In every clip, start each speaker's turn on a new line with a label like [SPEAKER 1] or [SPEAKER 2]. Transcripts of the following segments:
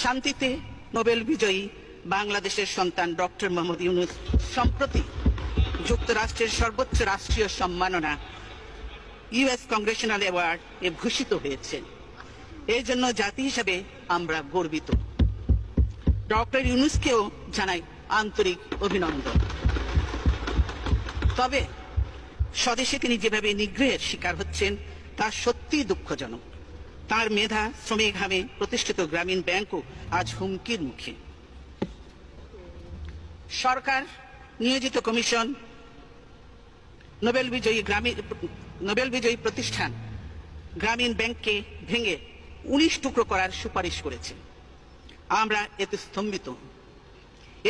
[SPEAKER 1] শান্তিতে নোবেল বিজয়ী বাংলাদেশের সন্তান ডক্টর মোহাম্মদ ইউনূস সম্প্রতি যুক্তরাষ্ট্রের সর্বোচ্চ রাষ্ট্রীয় সম্মাননা ইউএস কংগ্রেশনাল অ্যাওয়ার্ড এ ভূষিত হয়েছেন। এর জন্য জাতি হিসেবে আমরা গর্বিত। ডক্টর ইউনূসকেও জানাই আন্তরিক অভিনন্দন। তবে স্বদেশে তিনি যেভাবে নিগ্রহের শিকার হচ্ছেন তা সত্যিই দুঃখজনক। তার মেধা শ্রমিক ঘামে প্রতিষ্ঠিত গ্রামীণ ব্যাংকও আজ হুমকির মুখে। সরকার নিয়োজিত কমিশন নোবেল বিজয়ী প্রতিষ্ঠান গ্রামীণ ব্যাংককে ভেঙে 19 টুকরো করার সুপারিশ করেছে। আমরা এতে স্তম্ভিত।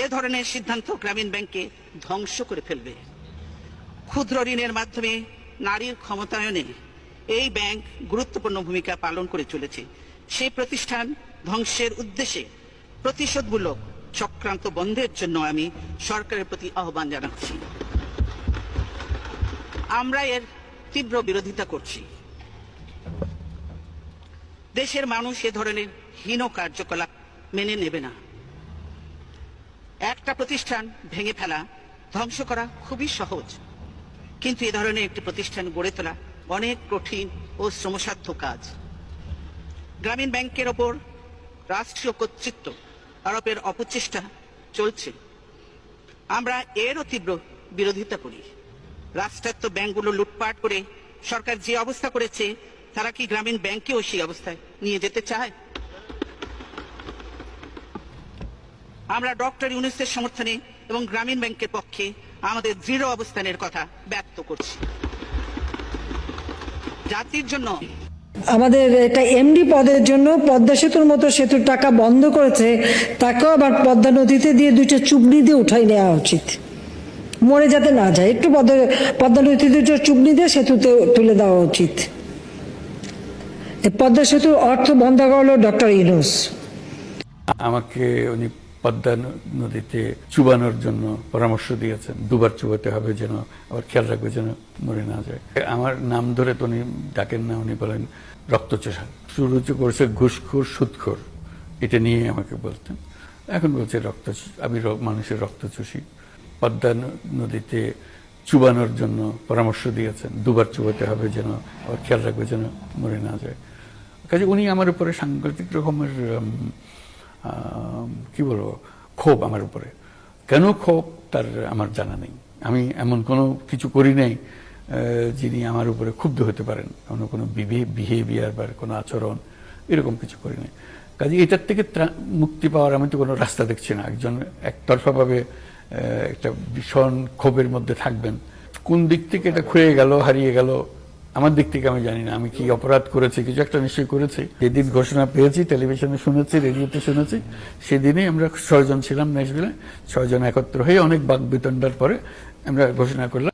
[SPEAKER 1] এ ধরনের সিদ্ধান্ত গ্রামীণ ব্যাংককে ধ্বংস করে ফেলবে। ক্ষুদ্র ঋণের মাধ্যমে নারীর ক্ষমতায়নে এই ব্যাংক গুরুত্বপূর্ণ ভূমিকা পালন করে চলেছে। সেই প্রতিষ্ঠান ধ্বংসের উদ্দেশ্যে প্রতিশোধমূলক চক্রান্ত বন্ধের জন্য আমি সরকারের প্রতি আহ্বান জানাচ্ছি। আমরা এর তীব্র বিরোধিতা করছি। দেশের মানুষ এ ধরনের হীন কার্যকলাপ মেনে নেবে না। একটা প্রতিষ্ঠান ভেঙে ফেলা, ধ্বংস করা খুবই সহজ, কিন্তু এ ধরনের একটি প্রতিষ্ঠান গড়ে তোলা অনেক কঠিন ও শ্রমসাধ্য কাজ। গ্রামীণ ব্যাংকের ওপর রাষ্ট্রীয় কর্তৃত্ব আরোপের অপচেষ্টা চলছে। আমরা এরও তীব্র বিরোধিতা করি। রাষ্ট্রায়ত্ত ব্যাংকগুলো লুটপাট করে সরকার যে অবস্থা করেছে, তারা কি গ্রামীণ ব্যাংকেও সেই অবস্থায় নিয়ে যেতে চায়? আমরা ডক্টর ইউনূসের সমর্থনে এবং গ্রামীণ ব্যাংকের পক্ষে আমাদের দৃঢ় অবস্থানের কথা ব্যক্ত করছি। জাতির জন্য
[SPEAKER 2] আমাদের এটা এমডি পদের জন্য পদ্মা সেতুর মতো সেতুর টাকা বন্ধ করেছে, তাকেও আবার পদ্মা নদীতে দিয়ে 2টা চুবনি দিয়ে উঠাই নেওয়া উচিত, মরে যাতে না যায়। একটু পদ্মা নদীতে 2টা চুবনি দিয়ে সেতুতে তুলে দেওয়া উচিত। পদ্মা সেতুর অর্থ বন্ধ করলো ডক্টর ইউনূস।
[SPEAKER 3] আমাকে উনি পদ্মা নদীতে চুবানোর জন্য পরামর্শ দিয়েছেন। 2বার চুবাতে হবে, যেন আবার খেয়াল রাখবে যেন মরে না যায়। আমার নাম ধরে তো উনি ডাকেন না, উনি বলেন রক্তচোষা। শুরু করেছে ঘুষখোর, সুদখোর, এটা নিয়ে আমাকে বলতেন। এখন বলছে আমি মানুষের রক্ত চুষি। পদ্মা নদীতে চুবানোর জন্য পরামর্শ দিয়েছেন। 2বার চুবাতে হবে, যেন আবার খেয়াল রাখবে যেন মরে না যায়। কাজে উনি আমার উপরে সাংঘাতিক রকমের কি বলবো, ক্ষোভ আমার উপরে। কেন ক্ষোভ তার আমার জানা নেই। আমি এমন কোনো কিছু করি নাই যিনি আমার উপরে ক্ষুব্ধ হতে পারেন। কোনো বিহেভিয়ার বা কোনো আচরণ এরকম কিছু করি নাই। কাজে এটার থেকে মুক্তি পাওয়ার আমি তো কোনো রাস্তা দেখছি না। একজন একতরফাভাবে একটা ভীষণ ক্ষোভের মধ্যে থাকবেন। কোন দিক থেকে এটা ক্ষয়ে গেল, হারিয়ে গেল, আমার দিক থেকে আমি জানি না। আমি কি অপরাধ করেছি, কিছু একটা নিশ্চয়ই করেছি। যেদিন ঘোষণা পেয়েছি, টেলিভিশনে শুনেছি, রেডিওতে শুনেছি, সেদিনই আমরা 6 জন ছিলাম ন্যাশভিলে। 6 জন একত্র হয়ে অনেক বাকবিতণ্ডার পরে আমরা ঘোষণা করলাম।